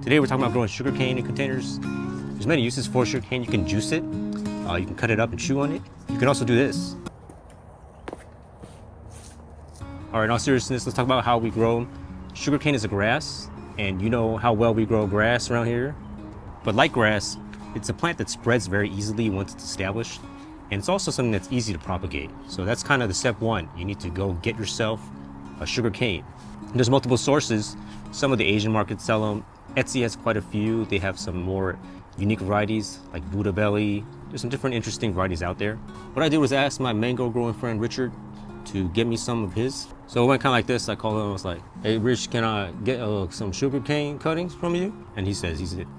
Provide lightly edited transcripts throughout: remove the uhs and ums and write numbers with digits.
Today we're talking about growing sugarcane in containers. There's many uses for sugarcane. You can juice it, you can cut it up and chew on it. You can also do this. All right, in all seriousness, let's talk about how we grow. Sugarcane is a grass, and you know how well we grow grass around here. But like grass, it's a plant that spreads very easily once it's established. And it's also something that's easy to propagate. So that's kind of the step one. You need to go get yourself a sugarcane. There's multiple sources. Some of the Asian markets sell them. Etsy has quite a few. They have some more unique varieties like Buddha belly. There's some different interesting varieties out there. What I did was ask my mango growing friend Richard to get me some of his. So it went kind of like this. I called him, I was like, hey Rich, can I get some sugarcane cuttings from you? And he said,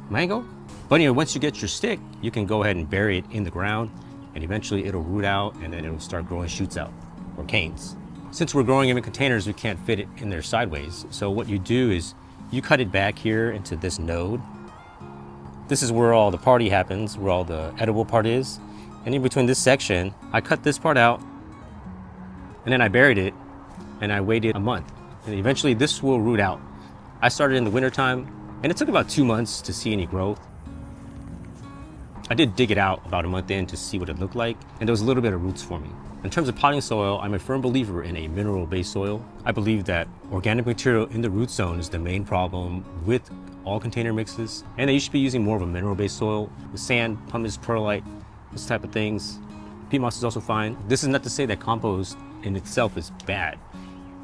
mango? But anyway, once you get your stick, you can go ahead and bury it in the ground, and eventually it'll root out, and then it'll start growing shoots out, or canes. Since we're growing them in containers, we can't fit it in there sideways. So what you do is you cut it back here into this node. This is where all the party happens, where all the edible part is. And in between this section, I cut this part out, and then I buried it, and I waited a month. And eventually this will root out. I started in the wintertime, and it took about 2 months to see any growth. I did dig it out about a month in to see what it looked like, and there was a little bit of roots for me. In terms of potting soil, I'm a firm believer in a mineral-based soil. I believe that organic material in the root zone is the main problem with all container mixes, and that you should be using more of a mineral-based soil with sand, pumice, perlite, this type of things. Peat moss is also fine. This is not to say that compost in itself is bad.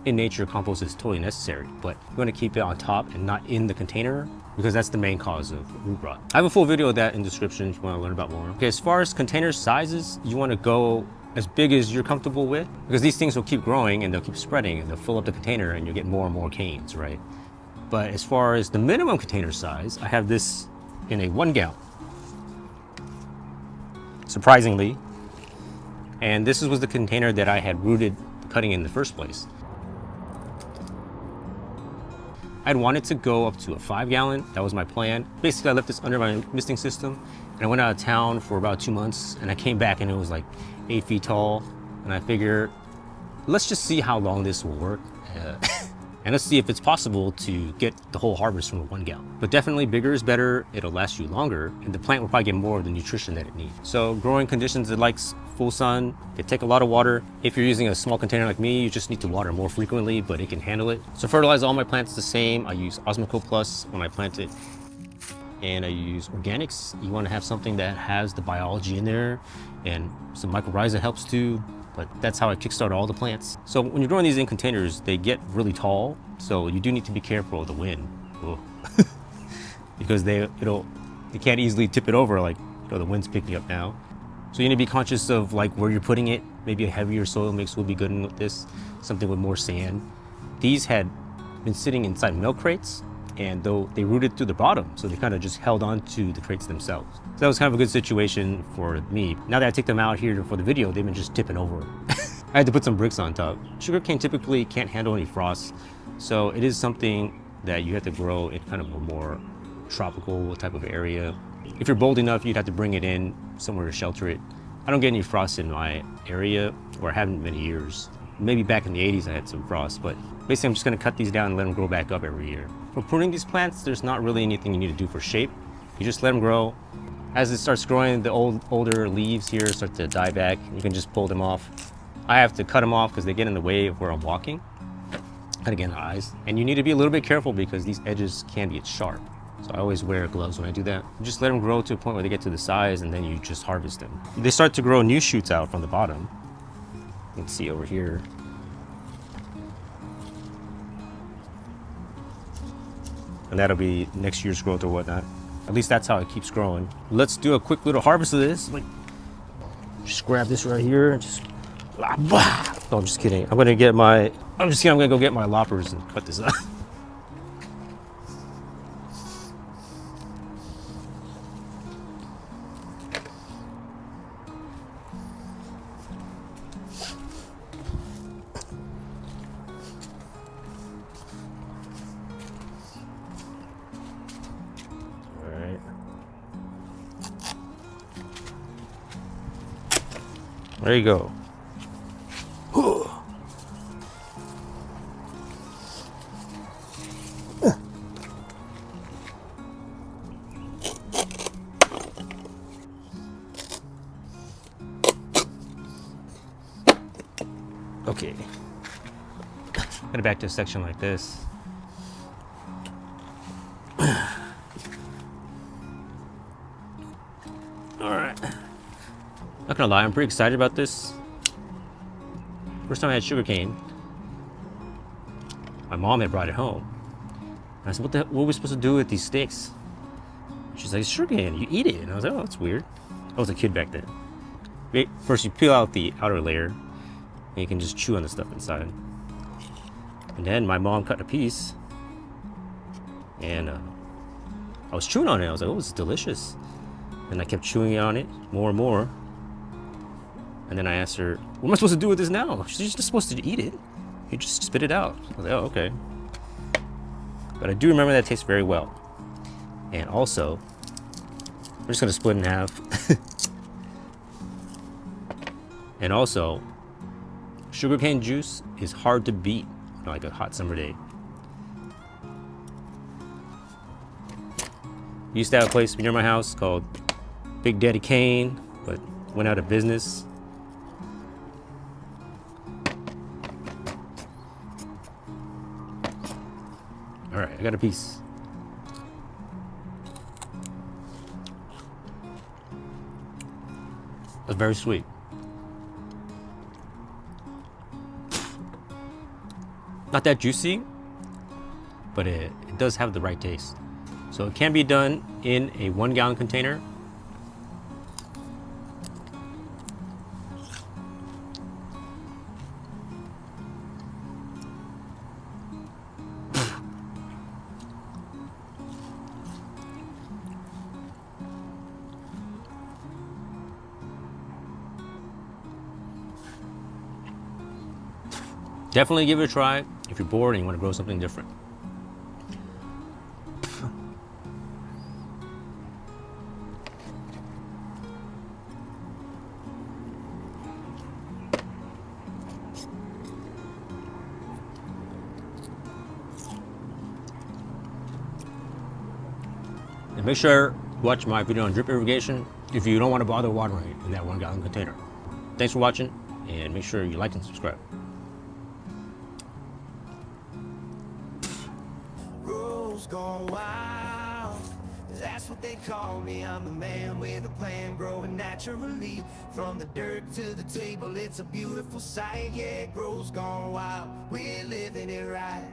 In nature, compost is totally necessary, but you want to keep it on top and not in the container, because that's the main cause of root rot. I have a full video of that in the description if you want to learn about more. Okay, as far as container sizes, you want to go as big as you're comfortable with, because these things will keep growing and they'll keep spreading and they'll fill up the container and you'll get more and more canes, right? But as far as the minimum container size, I have this in a 1 gallon, surprisingly. And this was the container that I had rooted cutting in the first place. I'd wanted to go up to a 5 gallon. That was my plan. Basically, I left this under my misting system, and I went out of town for about 2 months, and I came back and it was like 8 feet tall. And I figured, let's just see how long this will work. And let's see if it's possible to get the whole harvest from a 1 gallon. But definitely bigger is better. It'll last you longer, and the plant will probably get more of the nutrition that it needs. So growing conditions, it likes full sun. It take a lot of water. If you're using a small container like me, you just need to water more frequently, but it can handle it. So fertilize all my plants the same. I use Osmocote Plus when I plant it, and I use organics. You want to have something that has the biology in there, and some mycorrhiza helps too. But that's how I kickstart all the plants. So when you're growing these in containers, they get really tall. So you do need to be careful of the wind. Because they can't easily tip it over, like, the wind's picking up now. So you need to be conscious of like where you're putting it. Maybe a heavier soil mix would be good with this, something with more sand. These had been sitting inside milk crates, and though they rooted through the bottom, so they kind of just held on to the crates themselves. So that was kind of a good situation for me. Now that I take them out here for the video, they've been just tipping over. I had to put some bricks on top. Sugarcane typically can't handle any frost, so it is something that you have to grow in kind of a more tropical type of area. If you're bold enough, you'd have to bring it in somewhere to shelter it. I don't get any frost in my area, or I haven't in many years. Maybe back in the 80s I had some frost, but basically I'm just gonna cut these down and let them grow back up every year. For pruning these plants, there's not really anything you need to do for shape. You just let them grow. As it starts growing, the older leaves here start to die back. You can just pull them off. I have to cut them off because they get in the way of where I'm walking. Cut again, the eyes. And you need to be a little bit careful because these edges can get sharp. So I always wear gloves when I do that. You just let them grow to a point where they get to the size, and then you just harvest them. They start to grow new shoots out from the bottom. You can see over here. And that'll be next year's growth or whatnot. At least that's how it keeps growing. Let's do a quick little harvest of this. Like, just grab this right here and just, no, I'm just kidding. I'm gonna go get my loppers and cut this up. There you go. Okay. Get it back to a section like this. Alright. Not gonna lie, I'm pretty excited about this. First time I had sugarcane, my mom had brought it home. And I said, what are we supposed to do with these sticks? She's like, sugarcane, you eat it. And I was like, oh, that's weird. I was a kid back then. First, you peel out the outer layer, and you can just chew on the stuff inside. And then my mom cut a piece, and I was chewing on it. I was like, oh, this is delicious. And I kept chewing on it more and more. And then I asked her, what am I supposed to do with this now? She's just supposed to eat it. You just spit it out. I was like, oh, okay. But I do remember that tastes very well. And also, I'm just gonna split in half. And also, sugarcane juice is hard to beat on like a hot summer day. We used to have a place near my house called Big Daddy Cane, but went out of business. All right, I got a piece. That's very sweet. Not that juicy, but it does have the right taste. So it can be done in a 1 gallon container. Definitely give it a try if you're bored and you want to grow something different. And make sure you watch my video on drip irrigation if you don't want to bother watering it in that 1 gallon container. Thanks for watching, and make sure you like and subscribe. Gone wild, that's what they call me. I'm the man with a plan, growing naturally. From the dirt to the table, it's a beautiful sight. Yeah, it grows gone wild, we're living it right.